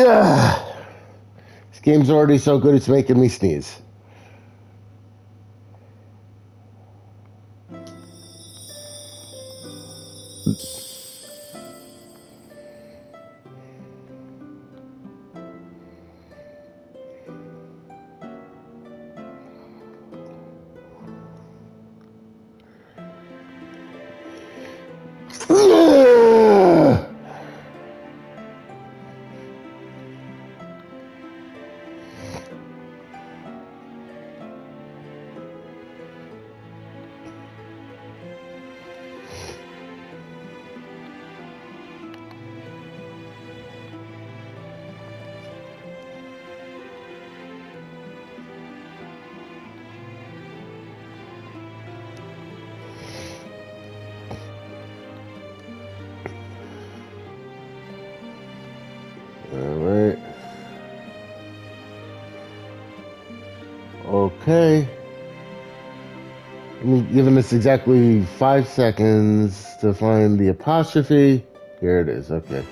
Ugh. This game's already so good it's making me sneeze. Ugh. Alright. Okay. I'm giving this exactly 5 seconds to find the apostrophe. Here it is, okay.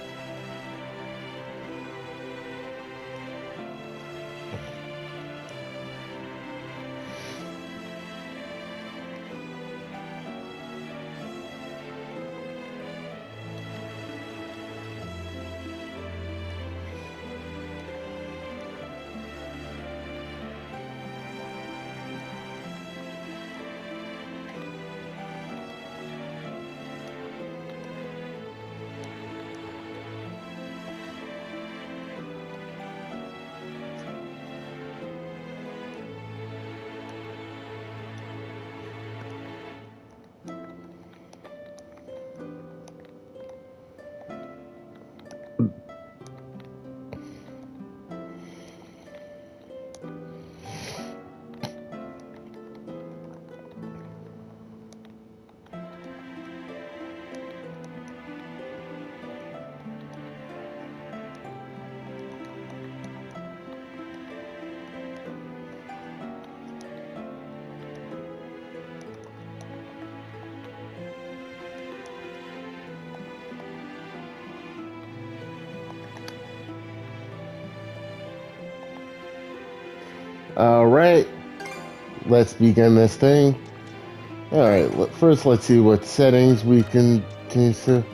Alright, let's begin this thing. Alright, first let's see what settings we can change to.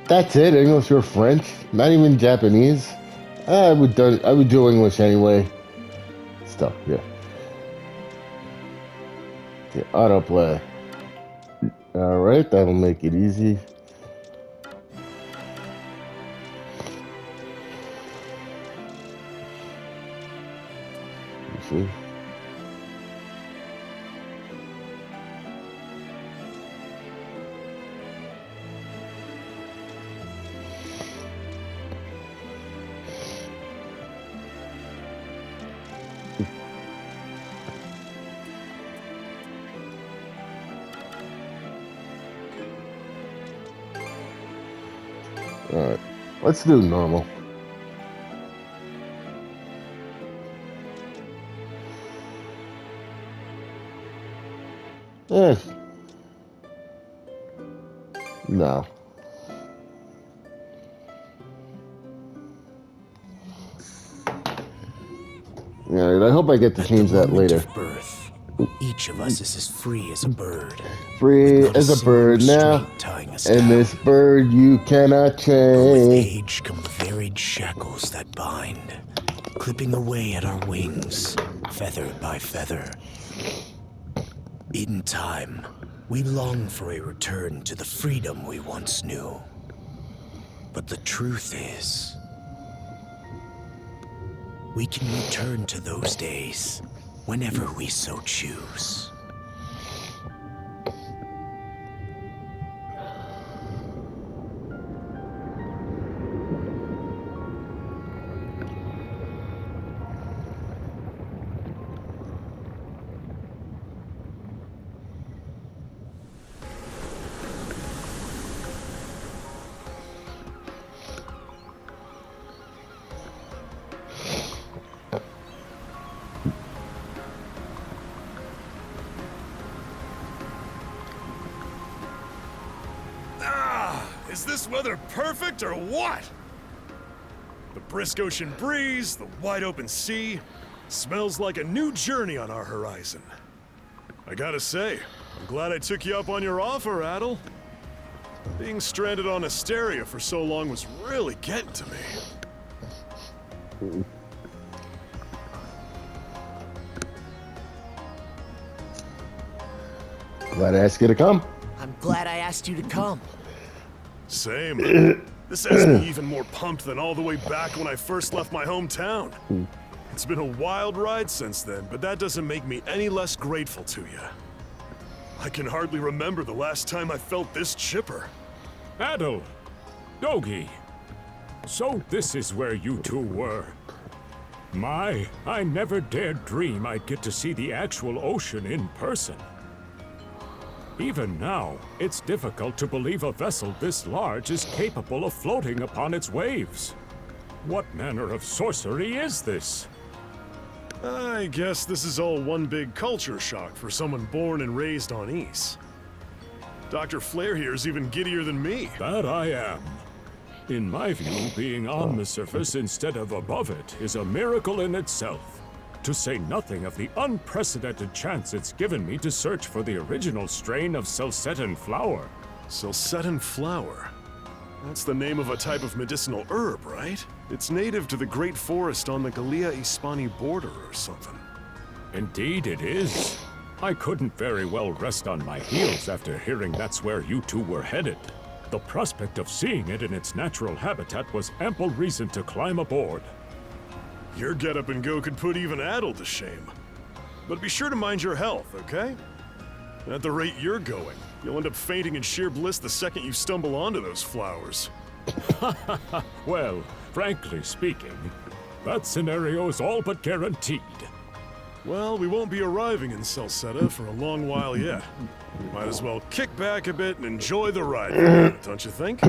That's it, English or French, not even Japanese. I would do English anyway. Stuff, yeah. Okay, autoplay. Alright, that'll make it easy. See. Alright, let's do normal. Eh. No. Alright, I hope I get to change that later. Of birth, each of us is as free as a bird. Free as a bird now, and this bird you cannot change. With age come varied shackles that bind, clipping away at our wings, feather by feather. In time, we long for a return to the freedom we once knew. But the truth is, we can return to those days whenever we so choose. Is this weather perfect or what? The brisk ocean breeze, the wide open sea, smells like a new journey on our horizon. I gotta say, I'm glad I took you up on your offer, Adel. Being stranded on Asteria for so long was really getting to me. Glad I asked you to come. I'm glad I asked you to come. Same. This has me even more pumped than all the way back when I first left my hometown. It's been a wild ride since then, but that doesn't make me any less grateful to you. I can hardly remember the last time I felt this chipper. Adel! Dogi! So this is where you two were. My, I never dared dream I'd get to see the actual ocean in person. Even now, it's difficult to believe a vessel this large is capable of floating upon its waves. What manner of sorcery is this? I guess this is all one big culture shock for someone born and raised on Ys. Dr. Flair here is even giddier than me. That I am. In my view, being on the surface instead of above it is a miracle in itself. To say nothing of the unprecedented chance it's given me to search for the original strain of Celcetan flower. Celcetan flower? That's the name of a type of medicinal herb, right? It's native to the Great Forest on the Gallia-Hispani border or something. Indeed it is. I couldn't very well rest on my heels after hearing that's where you two were headed. The prospect of seeing it in its natural habitat was ample reason to climb aboard. Your get-up and go could put even Adel to shame. But be sure to mind your health, okay? At the rate you're going, you'll end up fainting in sheer bliss the second you stumble onto those flowers. Well, frankly speaking, that scenario is all but guaranteed. Well, we won't be arriving in Celceta for a long while yet. Might as well kick back a bit and enjoy the ride for a minute, don't you think?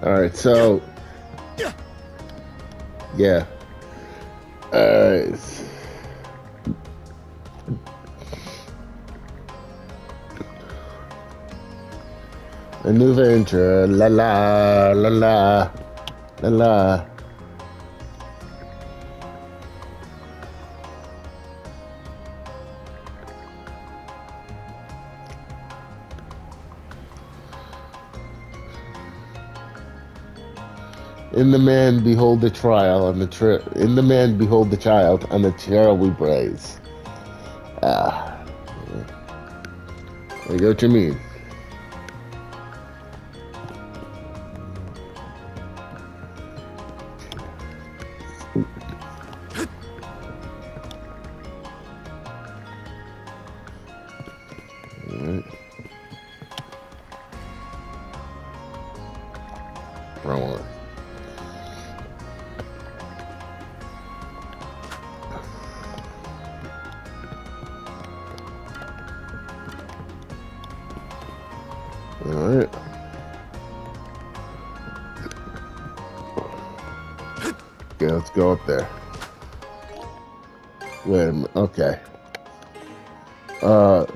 All right, so yeah. All right. A new venture, la la la la la la. In the man behold the trial on the in the man behold the child on the trail we blaze. Ah, I get what you mean. All right. Wrong one. All right. Okay, let's go up there. Wait a minute. Okay. Let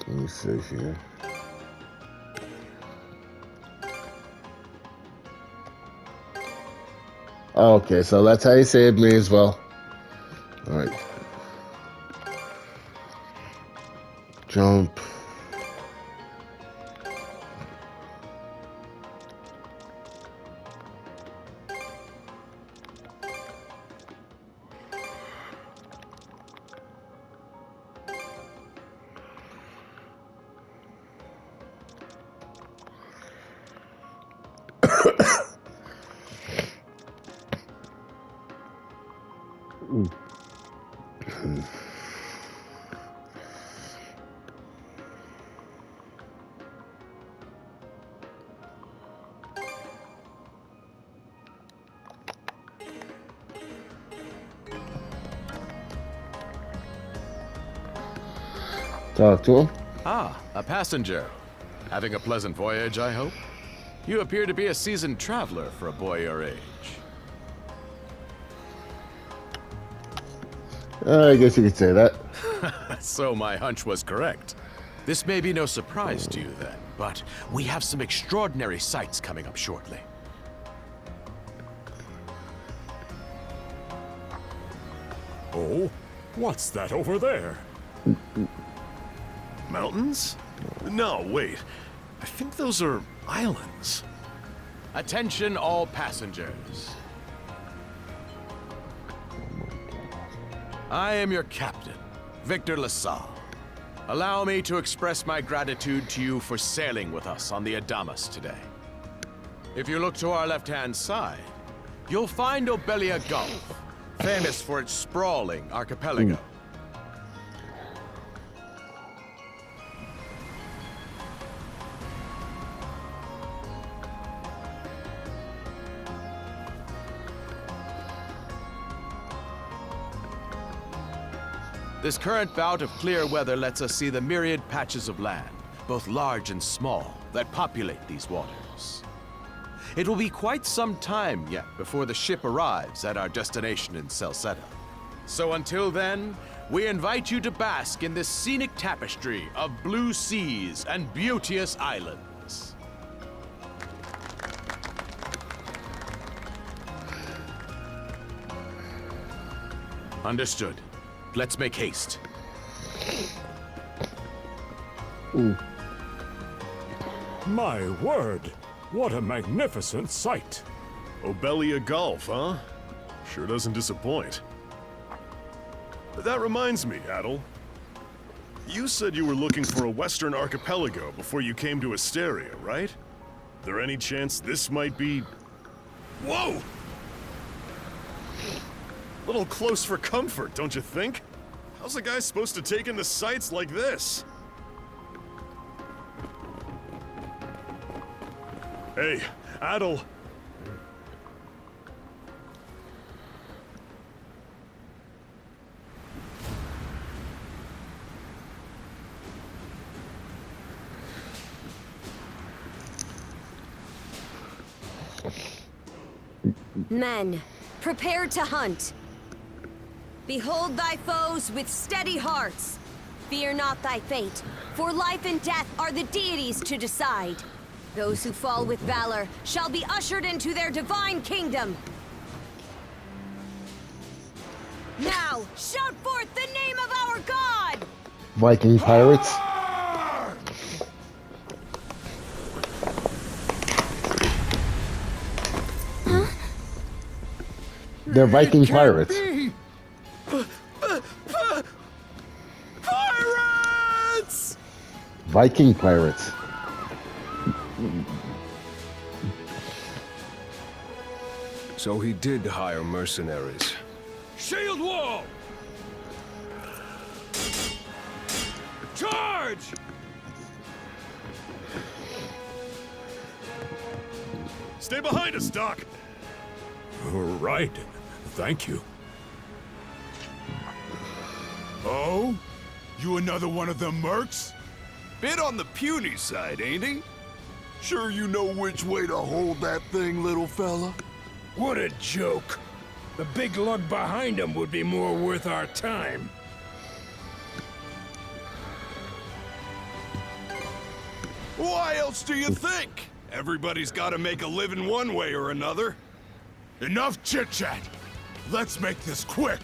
me see here. Okay, so that's how you saved me as well. All right. Jump. Talk to him. Ah, a passenger. Having a pleasant voyage, I hope? You appear to be a seasoned traveler for a boy your age. I guess you could say that. So my hunch was correct. This may be no surprise to you then, but we have some extraordinary sights coming up shortly. Oh, what's that over there? Mountains? No, wait. I think those are islands. Attention all passengers. I am your captain, Victor LaSalle. Allow me to express my gratitude to you for sailing with us on the Adamas today. If you look to our left-hand side, you'll find Obelia Gulf, famous for its sprawling archipelago. This current bout of clear weather lets us see the myriad patches of land, both large and small, that populate these waters. It will be quite some time yet before the ship arrives at our destination in Salsetta. So until then, we invite you to bask in this scenic tapestry of blue seas and beauteous islands. Understood. Let's make haste. My word, what a magnificent sight. Obelia Gulf, huh? Sure doesn't disappoint. But that reminds me, Adel. You said you were looking for a western archipelago before you came to Asteria, right? There any chance this might be... Whoa! Little close for comfort, don't you think? How's a guy supposed to take in the sights like this? Hey, Adel. Men, prepare to hunt. Behold thy foes with steady hearts. Fear not thy fate, for life and death are the deities to decide. Those who fall with valor shall be ushered into their divine kingdom. Now, shout forth the name of our God! Viking pirates. They're Viking pirates. Pirates! Viking pirates. So he did hire mercenaries. Shield wall! Charge! Stay behind us, Doc! Right. Thank you. Oh? You another one of them mercs? Bit on the puny side, ain't he? Sure you know which way to hold that thing, little fella? What a joke. The big lug behind him would be more worth our time. Why else do you think? Everybody's gotta make a living one way or another. Enough chit-chat. Let's make this quick.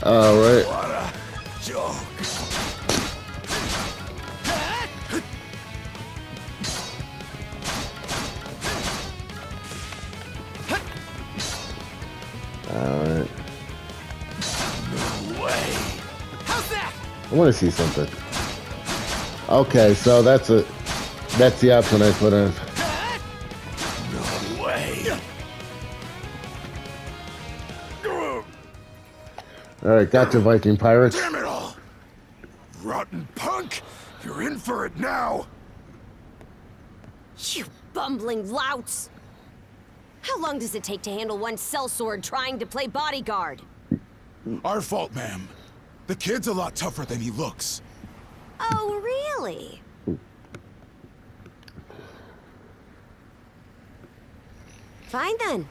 All right. What a joke. want to see something. Okay, so that's the option I put in. No way. Alright, gotcha, Viking pirates. Damn it all! Rotten punk! You're in for it now! You bumbling louts! How long does it take to handle one sellsword trying to play bodyguard? Our fault, ma'am. The kid's a lot tougher than he looks. Oh, really? Fine then.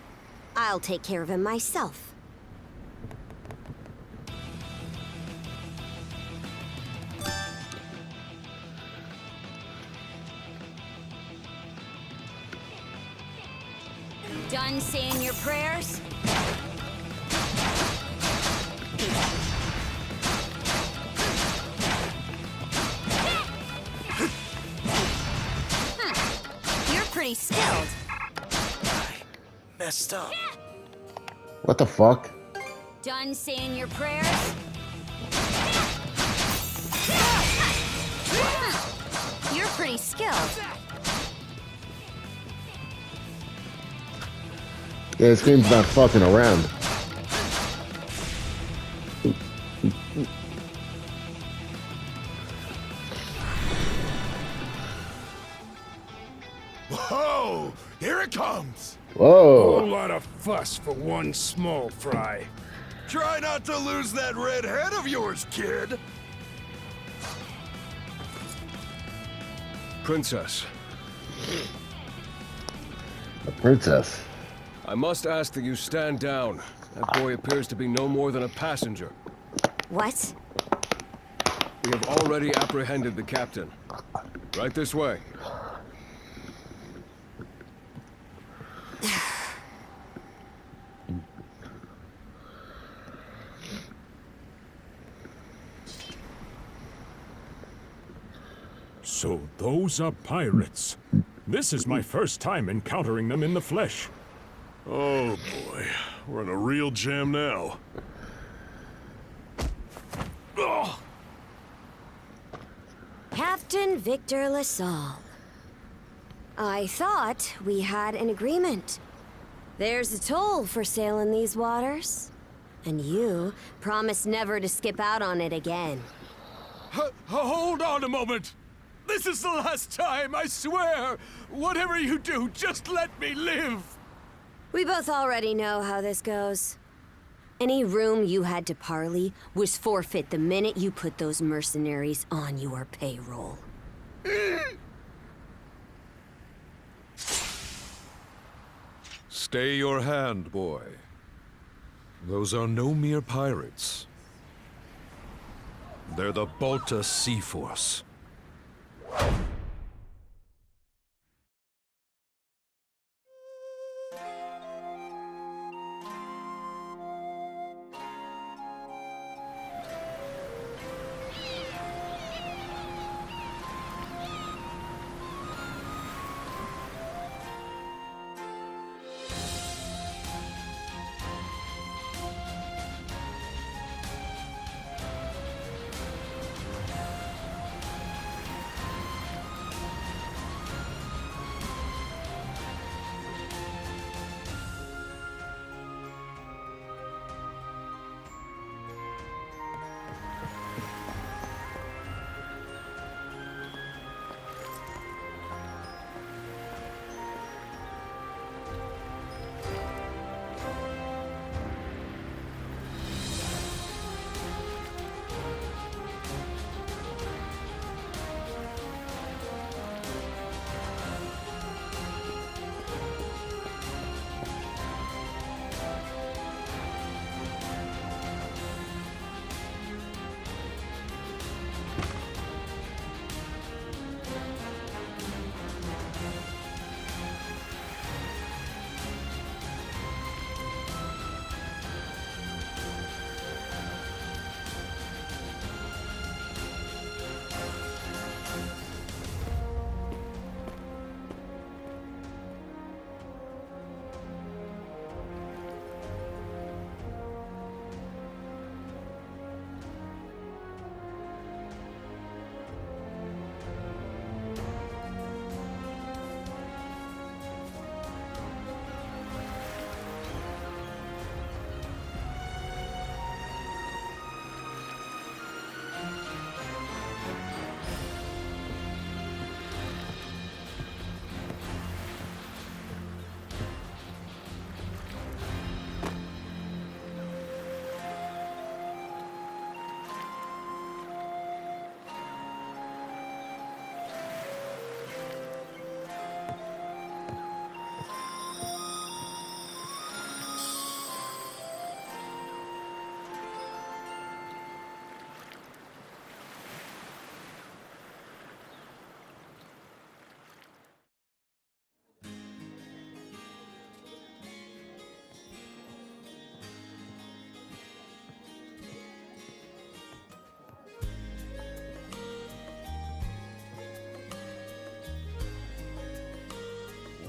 I'll take care of him myself. Done saying your prayers? You're pretty skilled. Messed up. What the fuck? Done saying your prayers? You're pretty skilled. Yeah, this game's not fucking around. Whoa! Here it comes! Whoa! Whole lot of fuss for one small fry. Try not to lose that red head of yours, kid! Princess, A princess. I must ask that you stand down. That boy appears to be no more than a passenger. What? We have already apprehended the captain. Right this way. So those are pirates. This is my first time encountering them in the flesh. Oh boy, we're in a real jam now. Ugh. Captain Victor LaSalle. I thought we had an agreement. There's a toll for sailing these waters. And you promised never to skip out on it again. Hold on a moment! This is the last time, I swear! Whatever you do, just let me live! We both already know how this goes. Any room you had to parley was forfeit the minute you put those mercenaries on your payroll. Stay your hand, boy. Those are no mere pirates. They're the Balta Sea Force.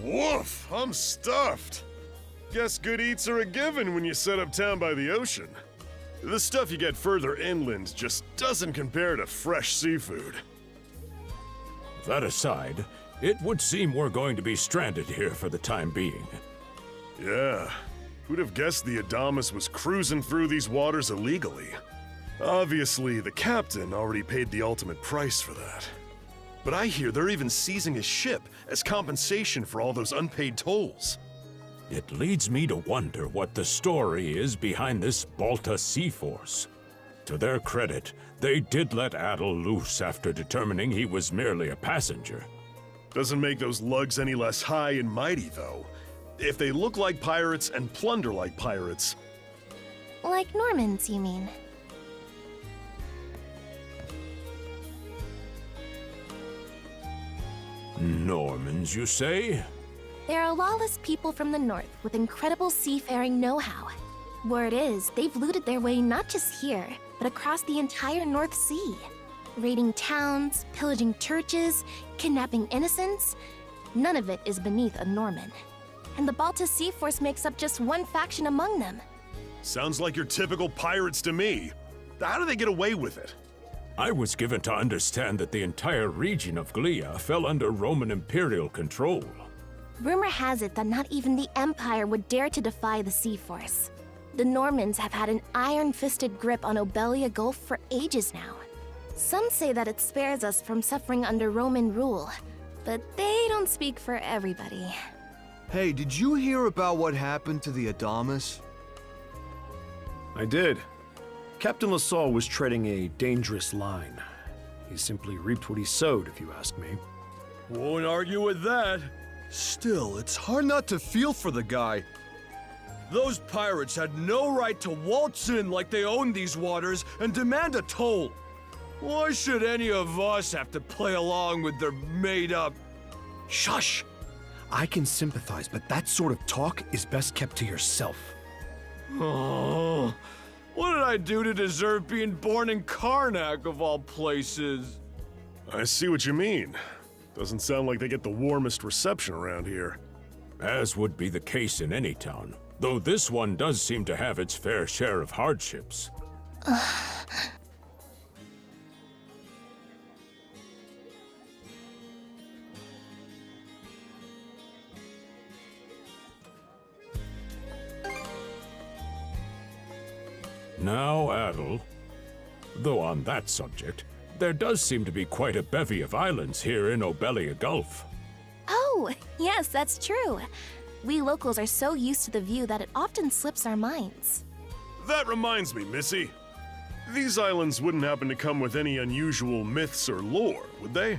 Woof, I'm stuffed. Guess good eats are a given when you set up town by the ocean. The stuff you get further inland just doesn't compare to fresh seafood. That aside, it would seem we're going to be stranded here for the time being. Yeah, who'd have guessed the Adamas was cruising through these waters illegally? Obviously, the captain already paid the ultimate price for that. But I hear they're even seizing his ship as compensation for all those unpaid tolls. It leads me to wonder what the story is behind this Balta Sea Force. To their credit, they did let Adel loose after determining he was merely a passenger. Doesn't make those lugs any less high and mighty, though. If they look like pirates and plunder like pirates... Like Normans, you mean? Normans, you say? They're a lawless people from the north with incredible seafaring know-how. Word is, they've looted their way not just here, but across the entire North Sea. Raiding towns, pillaging churches, kidnapping innocents. None of it is beneath a Norman. And the Balta Sea Force makes up just one faction among them. Sounds like your typical pirates to me. How do they get away with it? I was given to understand that the entire region of Glia fell under Roman imperial control. Rumor has it that not even the Empire would dare to defy the Sea Force. The Normans have had an iron-fisted grip on Obelia Gulf for ages now. Some say that it spares us from suffering under Roman rule, but they don't speak for everybody. Hey, did you hear about what happened to the Adamas? I did. Captain LaSalle was treading a dangerous line. He simply reaped what he sowed, if you ask me. Won't argue with that. Still, it's hard not to feel for the guy. Those pirates had no right to waltz in like they owned these waters and demand a toll. Why should any of us have to play along with their made-up... Shush! I can sympathize, but that sort of talk is best kept to yourself. Oh, what did I do to deserve being born in Karnak, of all places? I see what you mean. Doesn't sound like they get the warmest reception around here. As would be the case in any town, though this one does seem to have its fair share of hardships. Now, Adel, though on that subject, there does seem to be quite a bevy of islands here in Obelia Gulf. Oh, yes, that's true. We locals are so used to the view that it often slips our minds. That reminds me, Missy. These islands wouldn't happen to come with any unusual myths or lore, would they?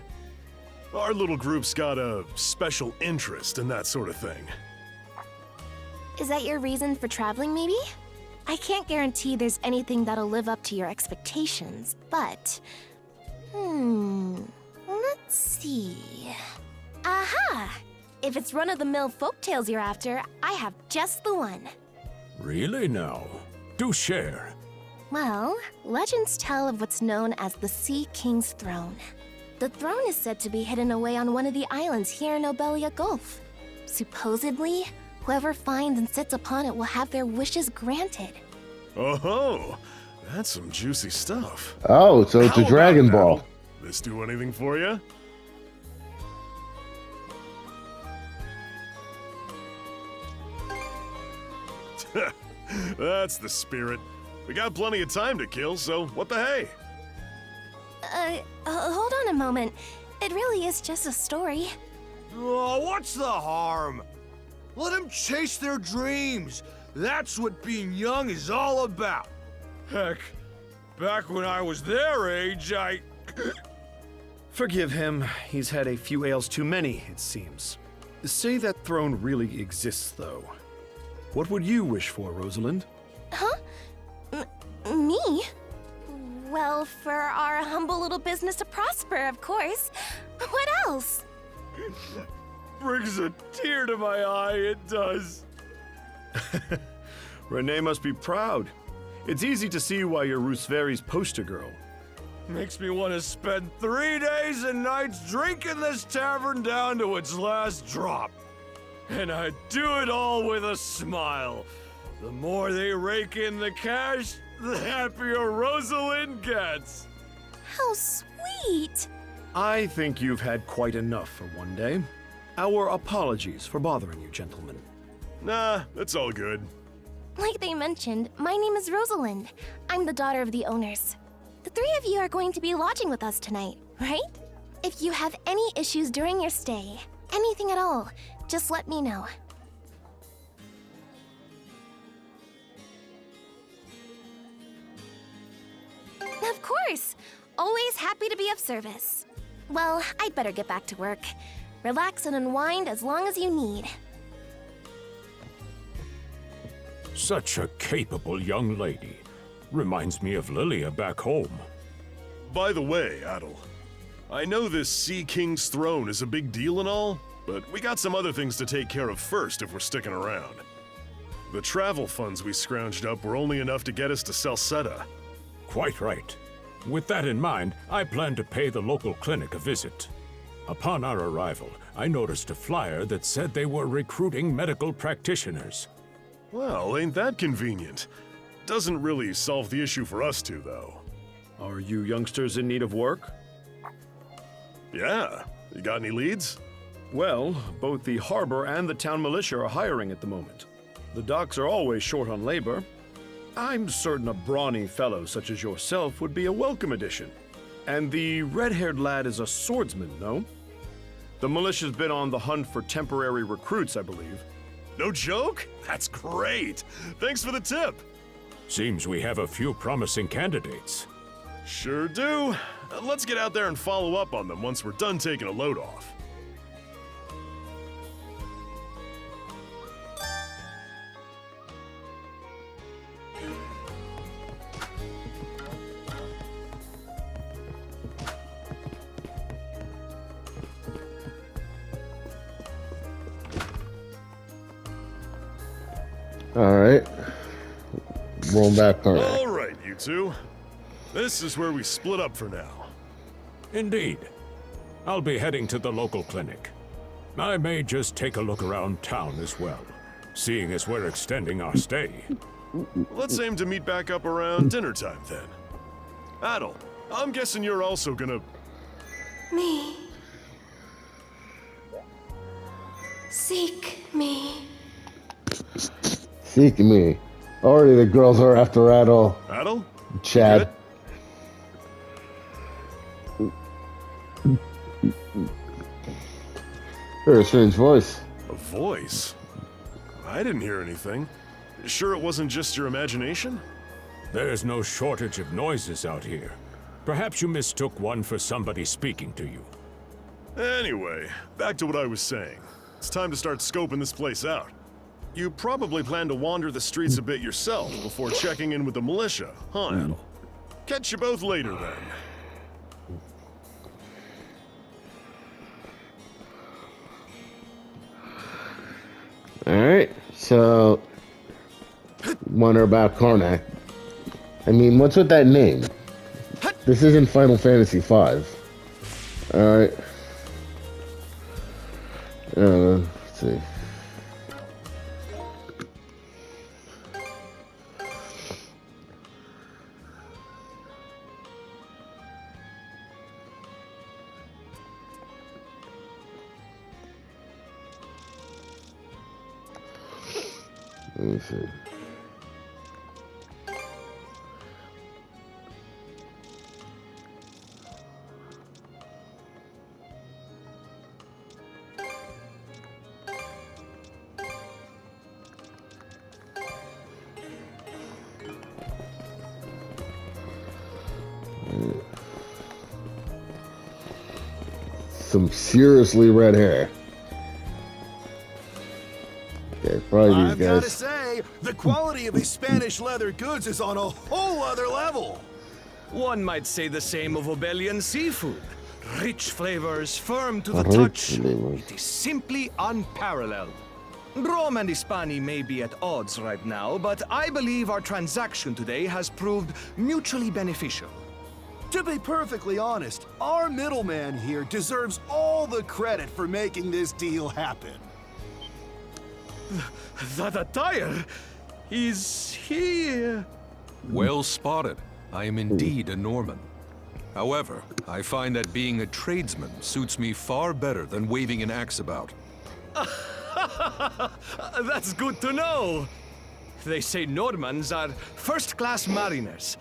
Our little group's got a special interest in that sort of thing. Is that your reason for traveling, maybe? I can't guarantee there's anything that'll live up to your expectations, but... let's see... Aha! If it's run-of-the-mill folktales you're after, I have just the one. Really now? Do share. Well, legends tell of what's known as the Sea King's Throne. The throne is said to be hidden away on one of the islands here in Obelia Gulf. Supposedly, whoever finds and sits upon it will have their wishes granted. Oh-ho! That's some juicy stuff. Oh, so it's a How Dragon about Ball. now? This do anything for you? That's the spirit. We got plenty of time to kill, so what the hey? Hold on a moment. It really is just a story. Oh, what's the harm? Let them chase their dreams. That's what being young is all about. Heck, back when I was their age, I... Forgive him. He's had a few ales too many, it seems. Say that throne really exists, though. What would you wish for, Rosalind? Huh? Me? Well, for our humble little business to prosper, of course. What else? Brings a tear to my eye, it does. Renee must be proud. It's easy to see why you're Rooseveri's poster girl. Makes me want to spend 3 days and nights drinking this tavern down to its last drop. And I do it all with a smile. The more they rake in the cash, the happier Rosalind gets. How sweet! I think you've had quite enough for one day. Our apologies for bothering you, gentlemen. Nah, it's all good. Like they mentioned, my name is Rosalind. I'm the daughter of the owners. The three of you are going to be lodging with us tonight, right? If you have any issues during your stay, anything at all, just let me know. Of course! Always happy to be of service. Well, I'd better get back to work. Relax and unwind as long as you need. Such a capable young lady. Reminds me of Lilia back home. By the way, Adel, I know this Sea King's throne is a big deal and all, but we got some other things to take care of first if we're sticking around. The travel funds we scrounged up were only enough to get us to Salsetta. Quite right. With that in mind, I plan to pay the local clinic a visit. Upon our arrival, I noticed a flyer that said they were recruiting medical practitioners. Well, ain't that convenient? Doesn't really solve the issue for us two, though. Are you youngsters in need of work? Yeah. You got any leads? Well, both the harbor and the town militia are hiring at the moment. The docks are always short on labor. I'm certain a brawny fellow such as yourself would be a welcome addition. And the red-haired lad is a swordsman, no? The militia's been on the hunt for temporary recruits, I believe. No joke? That's great! Thanks for the tip! Seems we have a few promising candidates. Sure do. Let's get out there and follow up on them once we're done taking a load off. Alright. Roll back on it. Alright, you two. This is where we split up for now. Indeed. I'll be heading to the local clinic. I may just take a look around town as well, seeing as we're extending our stay. Let's aim to meet back up around dinner time then. Adel, I'm guessing you're also gonna... Me. Seek me. Seek me. Already the girls are after Adel. Adel? Chad. Heard a strange voice. A voice? I didn't hear anything. Sure it wasn't just your imagination? There's no shortage of noises out here. Perhaps you mistook one for somebody speaking to you. Anyway, back to what I was saying. It's time to start scoping this place out. You probably plan to wander the streets a bit yourself before checking in with the militia, huh, Adel? Catch you both later, then. Alright, so... Wonder about Karnak. I mean, what's with that name? This isn't Final Fantasy V. Alright. Let's see. Let me see. Some seriously red hair. Okay, probably these I've guys. gotta say, the quality of these Spanish leather goods is on a whole other level. One might say the same of Obelian seafood. Rich flavors, firm to the touch. It is simply unparalleled. Rome and Hispania may be at odds right now, but I believe our transaction today has proved mutually beneficial. To be perfectly honest, our middleman here deserves all the credit for making this deal happen. That attire is here. Well spotted. I am indeed a Norman. However, I find that being a tradesman suits me far better than waving an axe about. That's good to know. They say Normans are first-class mariners.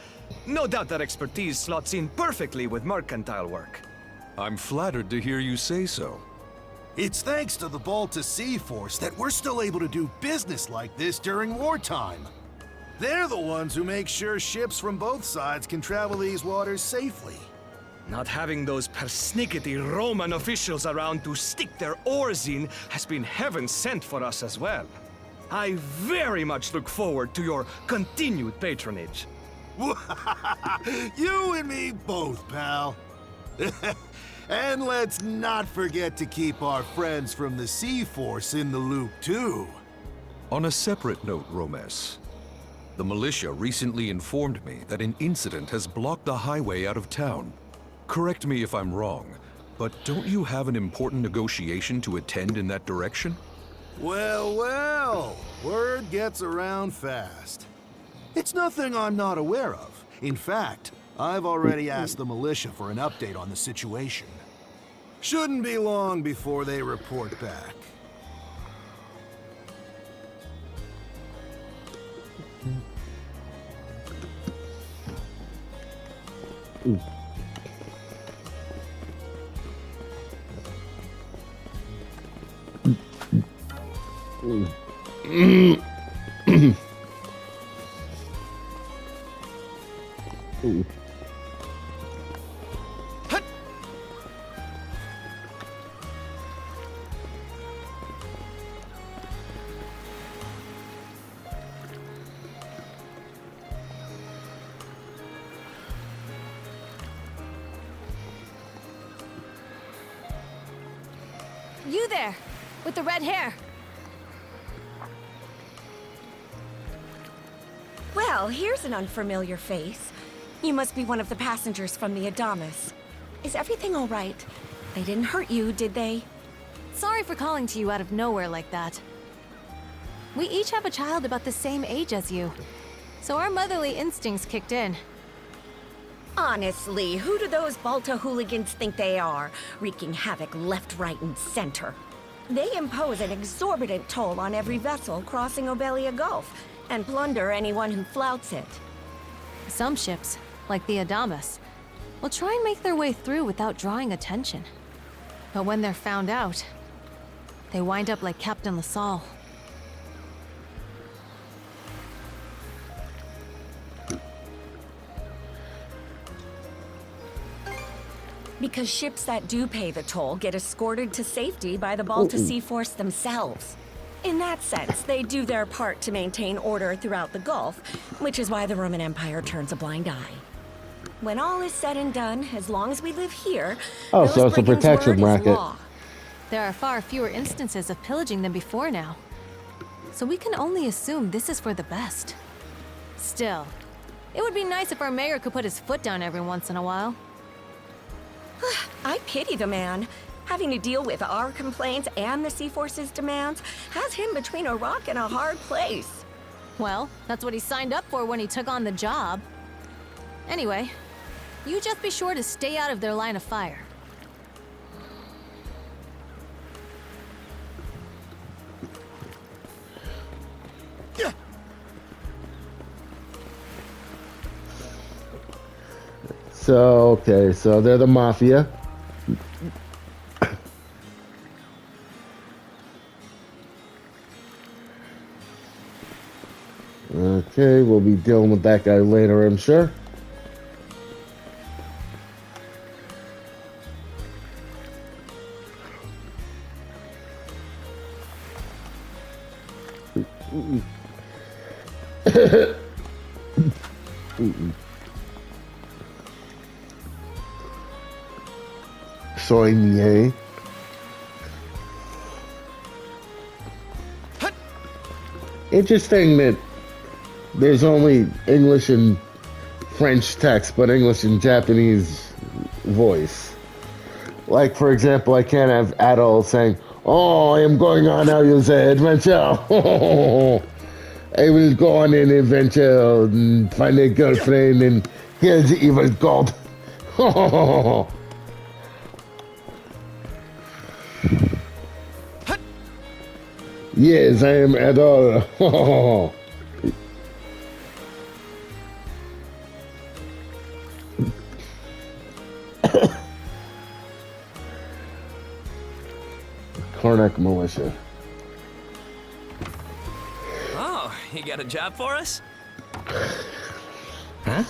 No doubt their expertise slots in perfectly with mercantile work. I'm flattered to hear you say so. It's thanks to the Balta Sea Force that we're still able to do business like this during wartime. They're the ones who make sure ships from both sides can travel these waters safely. Not having those persnickety Roman officials around to stick their oars in has been heaven sent for us as well. I very much look forward to your continued patronage. You and me both, pal. And let's not forget to keep our friends from the Sea Force in the loop, too. On a separate note, Romes, the militia recently informed me that an incident has blocked the highway out of town. Correct me if I'm wrong, but don't you have an important negotiation to attend in that direction? Well, well, word gets around fast. It's nothing I'm not aware of. In fact, I've already asked the militia for an update on the situation. Shouldn't be long before they report back. You there, with the red hair. Well, here's an unfamiliar face. You must be one of the passengers from the Adamas. Is everything all right? They didn't hurt you, did they? Sorry for calling to you out of nowhere like that. We each have a child about the same age as you, so our motherly instincts kicked in. Honestly, who do those Balta hooligans think they are, wreaking havoc left, right, and center? They impose an exorbitant toll on every vessel crossing Obelia Gulf, and plunder anyone who flouts it. Some ships, like the Adamas, will try and make their way through without drawing attention. But when they're found out, they wind up like Captain LaSalle. Because ships that do pay the toll get escorted to safety by the Balta Sea Force themselves. In that sense, they do their part to maintain order throughout the Gulf, which is why the Roman Empire turns a blind eye. When all is said and done, as long as we live here, oh, so it's a protection racket. There are far fewer instances of pillaging than before now. So we can only assume this is for the best. Still, it would be nice if our mayor could put his foot down every once in a while. I pity the man. Having to deal with our complaints and the Sea Force's demands has him between a rock and a hard place. Well, that's what he signed up for when he took on the job. Anyway, you just be sure to stay out of their line of fire. So, okay, so they're the Mafia. Okay, we'll be dealing with that guy later, I'm sure. Soigné. Interesting that there's only English and French text, but English and Japanese voice. Like, for example, I can't have Adol saying, Oh, I am going on now, you say, adventure. I will go on an adventure and find a girlfriend and kill the evil god. Yes, I am Adol. Karnak militia. Oh, you got a job for us? Huh?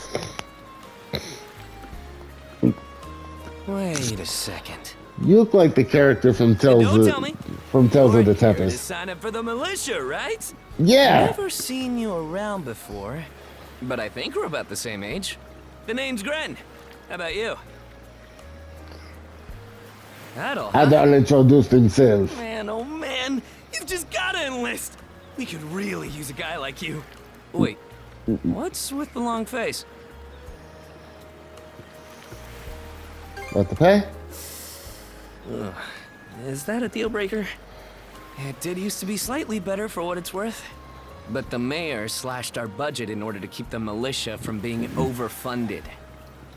Wait a second. You look like the character from Tales Don't of tell me. Tales of the You're here to Tempest. sign up for the militia, right? Yeah. Never seen you around before, but I think we're about the same age. The name's Gren. How about you? Adol, huh? Adol introduced himself. Man, oh man, you've just gotta enlist. We could really use a guy like you. Wait, what's with the long face? What to pay? Ugh. Is that a deal breaker? It did used to be slightly better for what it's worth. But the mayor slashed our budget in order to keep the militia from being overfunded.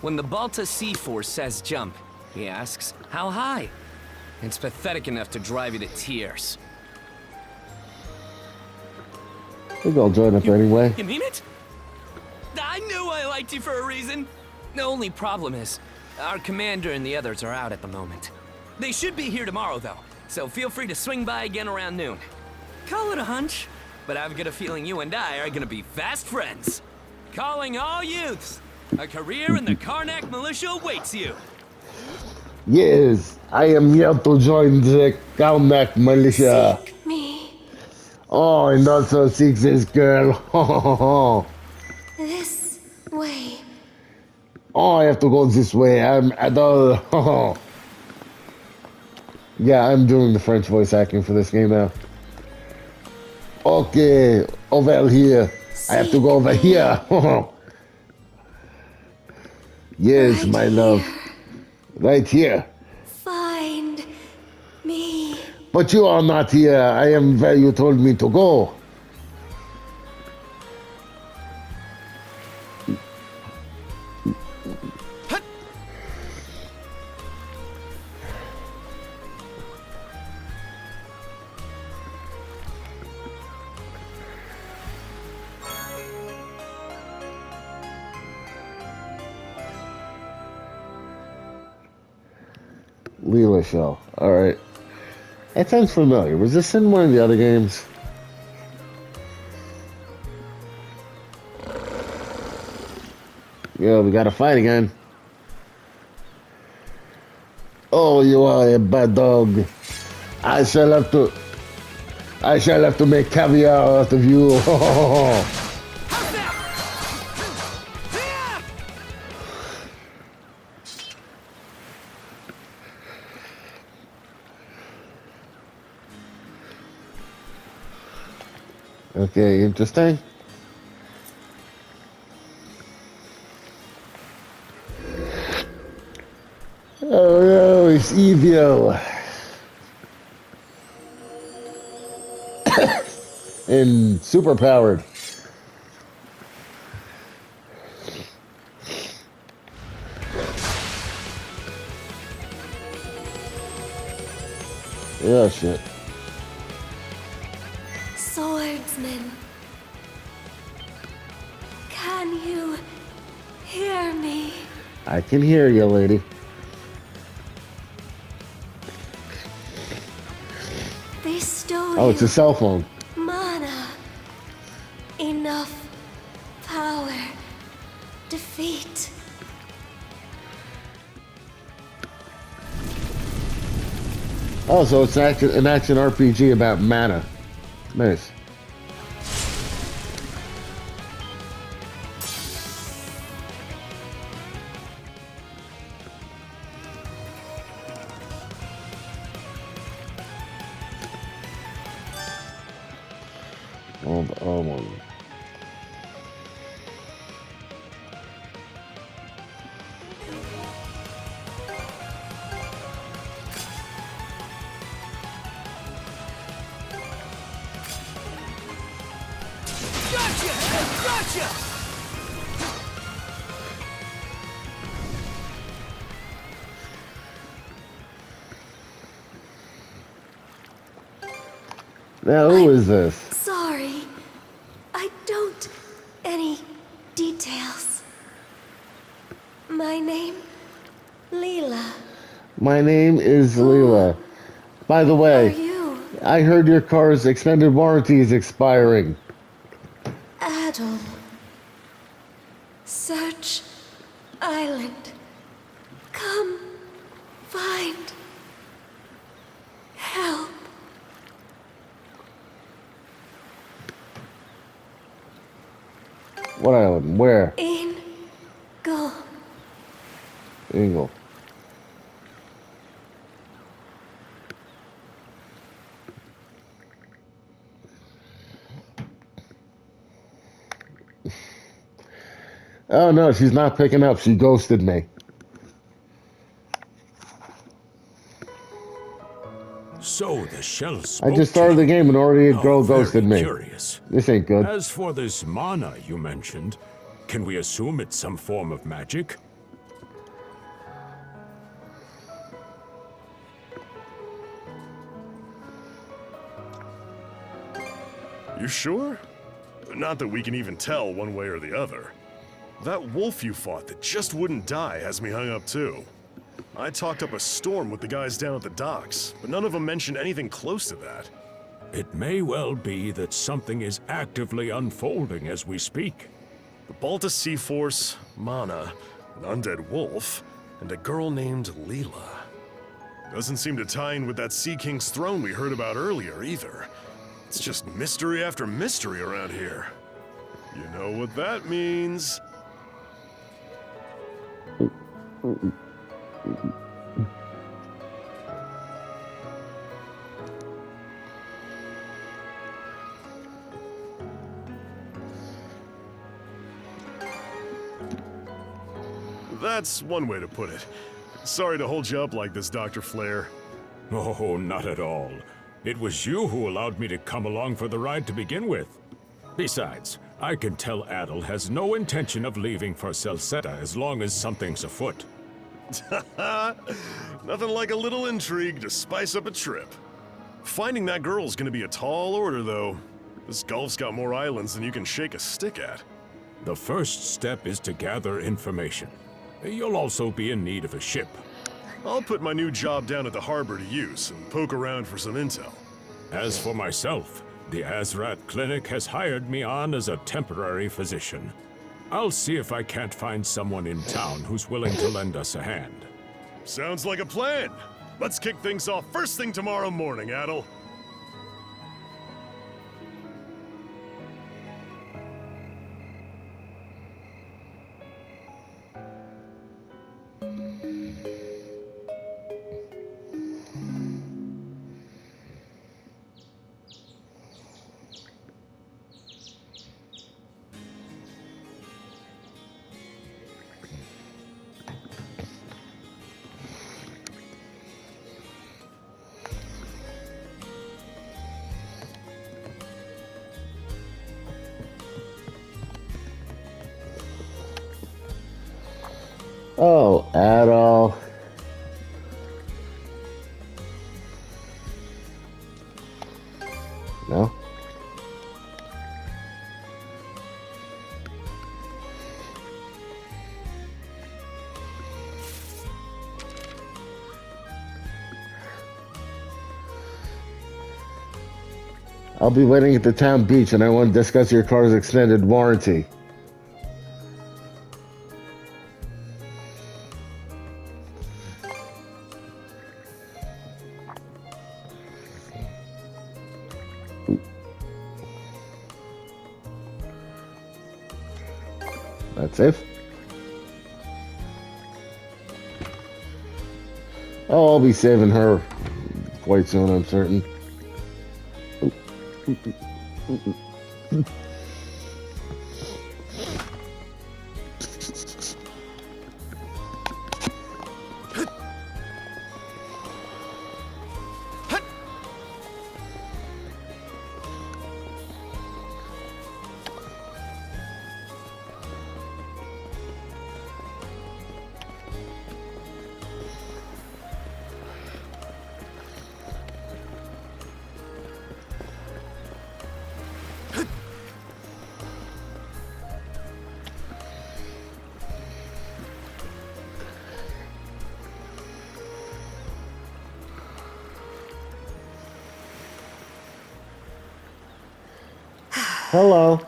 When the Balta Sea Force says jump, he asks, how high? It's pathetic enough to drive you to tears. I think I'll join up anyway. You mean it? I knew I liked you for a reason. The only problem is, our commander and the others are out at the moment. They should be here tomorrow, though, so feel free to swing by again around noon. Call it a hunch, but I've got a feeling you and I are gonna be fast friends. Calling all youths, a career in the Karnak militia awaits you. Yes, I am here to join the Karnak militia. Seek me. Oh, and also seek this girl. This way. Oh, I have to go this way. I'm Adol. Yeah, I'm doing the French voice acting for this game now. Okay, over here. I have to go over here. Yes, Right my love. here. Right here. Find me. But you are not here. I am where you told me to go. Leela Shell. Alright. That sounds familiar. Was this in one of the other games? Yeah, we gotta fight again. Oh, you are a bad dog. I shall have to make caviar out of you. Okay, interesting. Oh no, it's evil. And super powered. Yeah, shit. Swordsman. Can you hear me? I can hear you, lady. They stole Oh, it's you. a cell phone. Mana. Enough power. Defeat. Oh, so it's an action RPG about mana. Nice. Oh my. Gotcha! Now, who is this? Sorry. I don't... any details. My name... Leela. My name is Leela. By the way, Are you? I heard your car's extended warranty is expiring. Adel. Search Island. Come find help. What island? Where? In go. Ingle. Oh no, she's not picking up. She ghosted me. So the shell I just started the game and already a girl very ghosted me. Curious. This ain't good. As for this mana you mentioned, can we assume it's some form of magic? You sure? Not that we can even tell one way or the other. That wolf you fought that just wouldn't die has me hung up too. I talked up a storm with the guys down at the docks, but none of them mentioned anything close to that. It may well be that something is actively unfolding as we speak. The Balta Sea Force, Mana, an undead wolf, and a girl named Leela. Doesn't seem to tie in with that Sea King's throne we heard about earlier either. It's just mystery after mystery around here. You know what that means. That's one way to put it. Sorry to hold you up like this, Dr. Flare. Oh, not at all. It was you who allowed me to come along for the ride to begin with. Besides, I can tell Adel has no intention of leaving for Celceta as long as something's afoot. Nothing like a little intrigue to spice up a trip. Finding that girl's gonna be a tall order, though. This Gulf's got more islands than you can shake a stick at. The first step is to gather information. You'll also be in need of a ship. I'll put my new job down at the harbor to use and poke around for some intel. As for myself, the Azrat Clinic has hired me on as a temporary physician. I'll see if I can't find someone in town who's willing to lend us a hand. Sounds like a plan. Let's kick things off first thing tomorrow morning, Adel. Oh, Adol. No? I'll be waiting at the town beach and I want to discuss your car's extended warranty. That's it. Oh, I'll be saving her quite soon, I'm certain. Hello.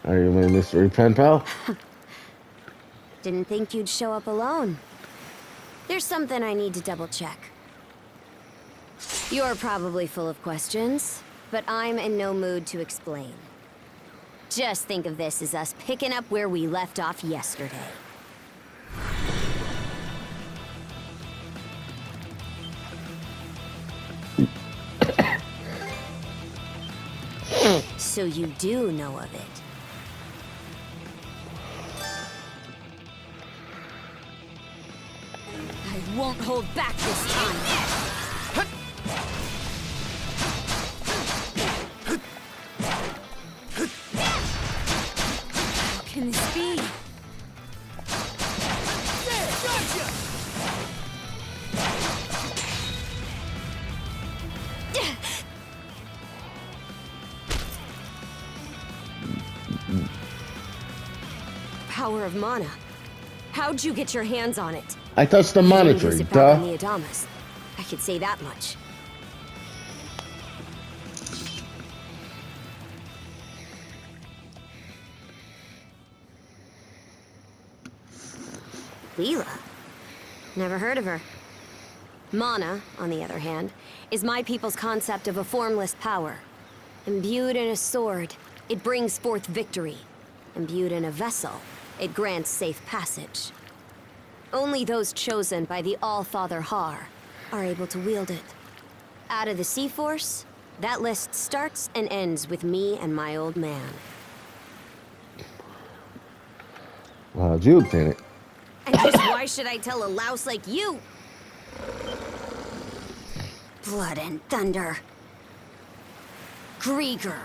Are you my mystery pen pal? Didn't think you'd show up alone. There's something I need to double check. You're probably full of questions, but I'm in no mood to explain. Just think of this as us picking up where we left off yesterday. So you do know of it. I won't hold back this time. How can this be? Power of mana. How'd you get your hands on it? I touched the You didn't monitor, use it back on duh. the Adamas. I could say that much. Leela? Never heard of her. Mana, on the other hand, is my people's concept of a formless power. Imbued in a sword, it brings forth victory. Imbued in a vessel, it grants safe passage. Only those chosen by the All-Father Har are able to wield it. Out of the Sea Force, that list starts and ends with me and my old man. How'd you obtain it? And just why should I tell a louse like you? Blood and thunder. Grieger.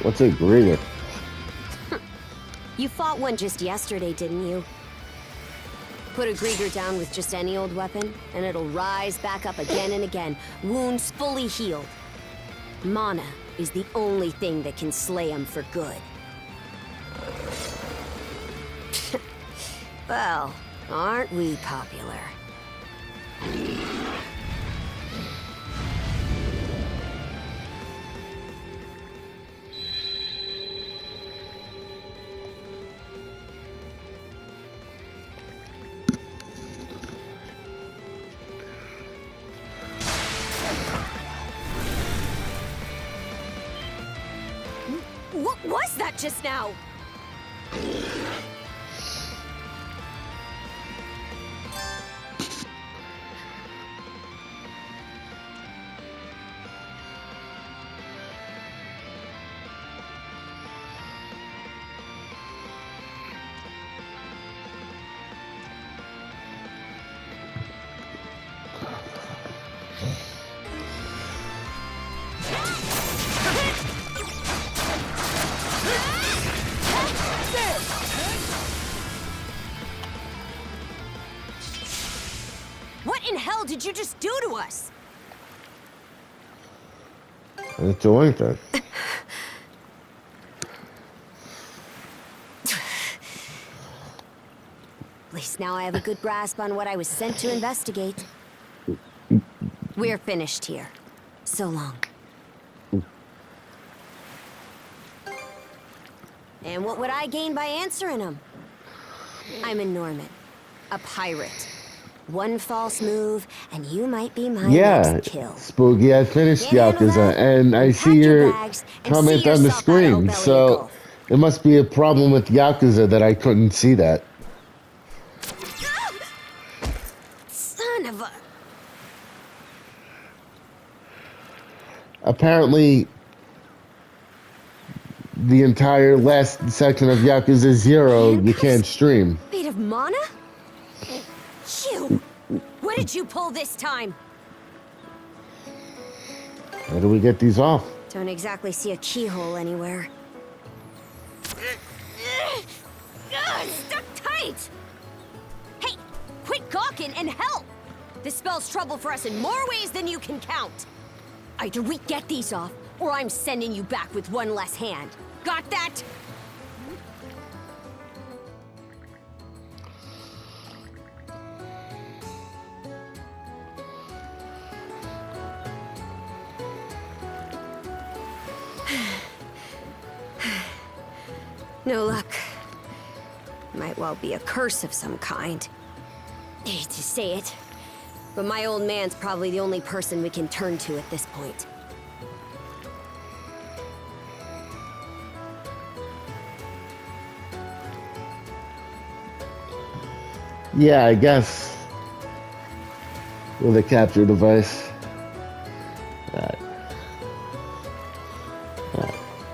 What's a Grieger? You fought one just yesterday, didn't you? Put a Grieger down with just any old weapon, and it'll rise back up again and again, wounds fully healed. Mana is the only thing that can slay him for good. Well, aren't we popular? What was that just now? What in hell did you just do to us? I didn't do anything. At least now I have a good grasp on what I was sent to investigate. We're finished here. So long. And what would I gain by answering them? I'm a Norman, a pirate. One false move, and you might be my next kill. Spooky, I finished Can't handle Yakuza, that? and I see Pack your your bags and comment see on the yourself out of screen, Belly so Gulf. it must be a problem with Yakuza that I couldn't see that. Son of a... Apparently, the entire last section of Yakuza 0 you can't stream. Made of mana? You! What did you pull this time? How do we get these off? Don't exactly see a keyhole anywhere. Stuck tight! Hey, quit gawking and help! This spells trouble for us in more ways than you can count. Either we get these off, or I'm sending you back with one less hand. Got that? No luck. Might well be a curse of some kind. I hate to say it, but my old man's probably the only person we can turn to at this point. Yeah, I guess. With a capture device.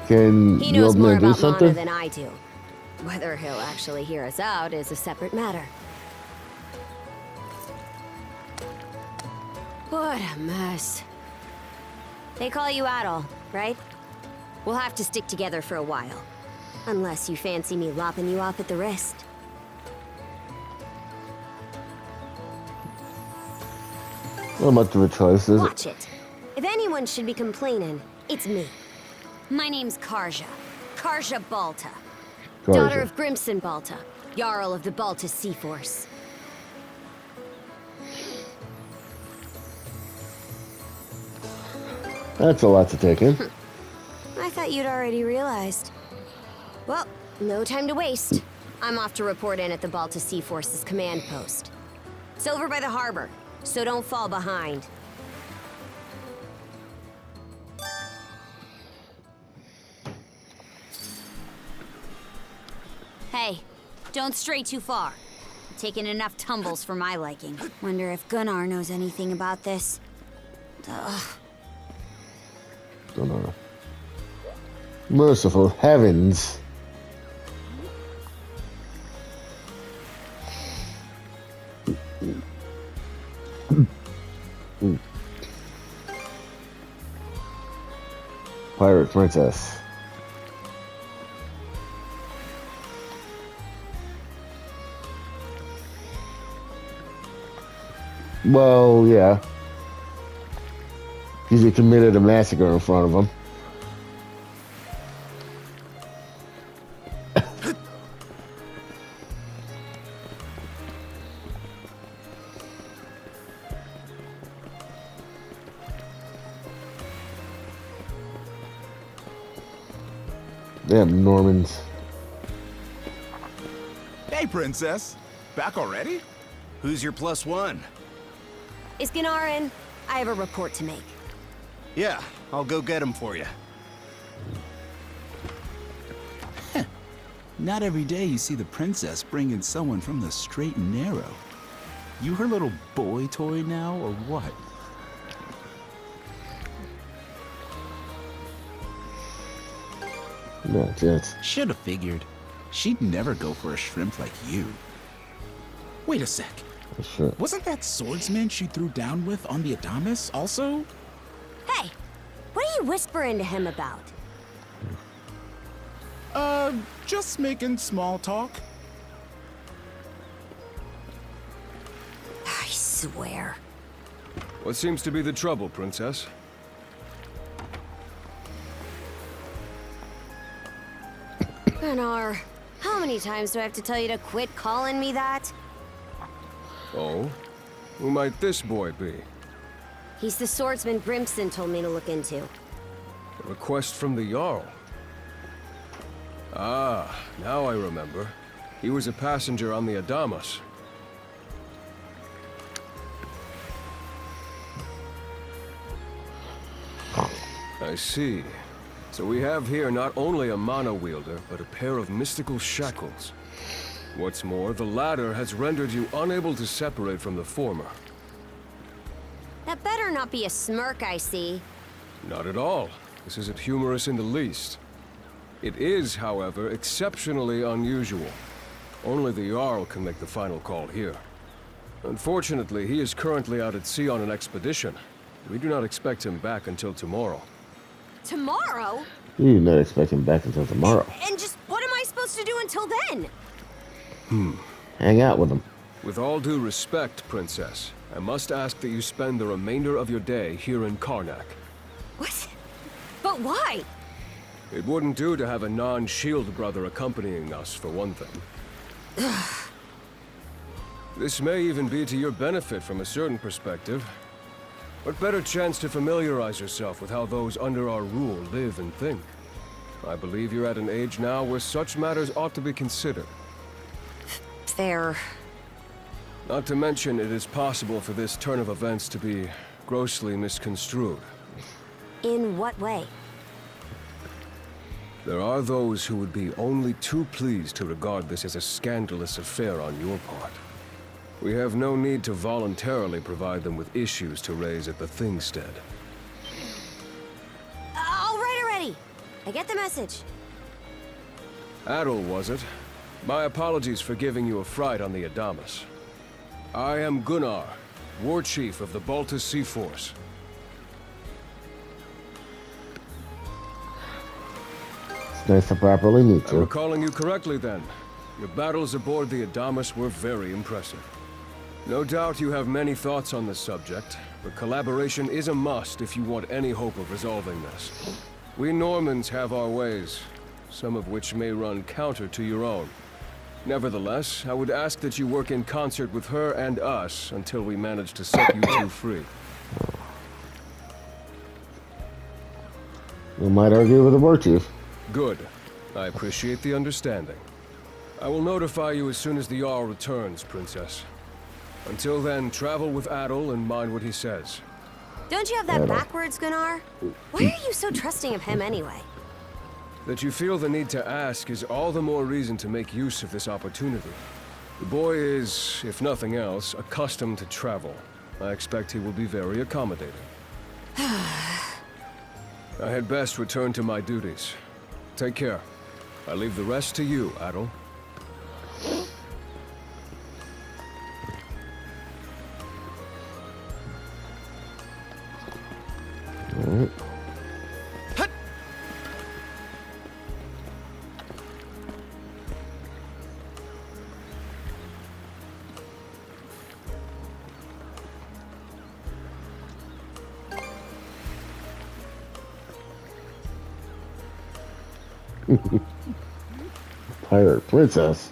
Can He the knows old more man do about Mana something? than I do. Whether he'll actually hear us out is a separate matter. What a mess. They call you Adol, right? We'll have to stick together for a while. Unless you fancy me lopping you off at the wrist. Not much of a choice, is it? Watch it. If anyone should be complaining, it's me. My name's Karja. Karja Balta. Karja. Daughter of Grimson Balta, Jarl of the Balta Sea Force. That's a lot to take in. I thought you'd already realized. Well, no time to waste. I'm off to report in at the Balta Sea Force's command post. It's over by the harbor, so don't fall behind. Hey, don't stray too far. You've taken enough tumbles for my liking. Wonder if Gunnar knows anything about this. Ugh. Don't know. Merciful heavens. Pirate princess. Well, yeah. Because he committed a massacre in front of him. Damn Normans. Hey, princess. Back already? Who's your plus one? Is Gunnar in? I have a report to make. Yeah, I'll go get him for you. Not every day you see the princess bring in someone from the straight and narrow. You her little boy toy now, or what? No, just. Should have figured. She'd never go for a shrimp like you. Wait a sec. Sure. Wasn't that swordsman she threw down with on the Adamas also? Hey, what are you whispering to him about? Just making small talk. I swear. What seems to be the trouble, Princess? Gunnar, how many times do I have to tell you to quit calling me that? Oh? Who might this boy be? He's the swordsman Grimson told me to look into. A request from the Jarl. Ah, now I remember. He was a passenger on the Adamas. I see. So we have here not only a mana wielder, but a pair of mystical shackles. What's more, the latter has rendered you unable to separate from the former. That better not be a smirk I see. Not at all. This isn't humorous in the least. It is, however, exceptionally unusual. Only the Jarl can make the final call here. Unfortunately, he is currently out at sea on an expedition. We do not expect him back until tomorrow. Tomorrow? You not expect him back until tomorrow. And just what am I supposed to do until then? Hang out with him. With all due respect, Princess, I must ask that you spend the remainder of your day here in Karnak. What? But why? It wouldn't do to have a non-shield brother accompanying us, for one thing. This may even be to your benefit from a certain perspective. What better chance to familiarize yourself with how those under our rule live and think? I believe you're at an age now where such matters ought to be considered. Fair. Not to mention, it is possible for this turn of events to be grossly misconstrued. In what way? There are those who would be only too pleased to regard this as a scandalous affair on your part. We have no need to voluntarily provide them with issues to raise at the Thingstead. All right already. I get the message. Adol, was it? My apologies for giving you a fright on the Adamas. I am Gunnar, War Chief of the Baltus Sea Force. It's nice to properly meet I'm you. recalling you correctly then. Your battles aboard the Adamas were very impressive. No doubt you have many thoughts on this subject, but collaboration is a must if you want any hope of resolving this. We Normans have our ways, some of which may run counter to your own. Nevertheless, I would ask that you work in concert with her and us until we manage to set you two free. You might argue with the War Chief. Good. I appreciate the understanding. I will notify you as soon as the Jarl returns, Princess. Until then, travel with Adol and mind what he says. Don't you have that backwards, Gunnar? Why are you so trusting of him anyway? That you feel the need to ask is all the more reason to make use of this opportunity. The boy is, if nothing else, accustomed to travel. I expect he will be very accommodating. I had best return to my duties. Take care. I leave the rest to you, Adol. Alright. Pirate princess.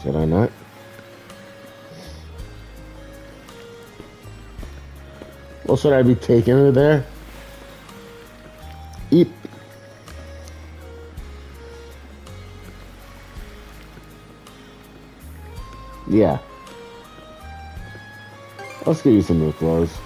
Should I not? Well, should I be taking her there? Eep. Yeah. Let's get you some new clothes.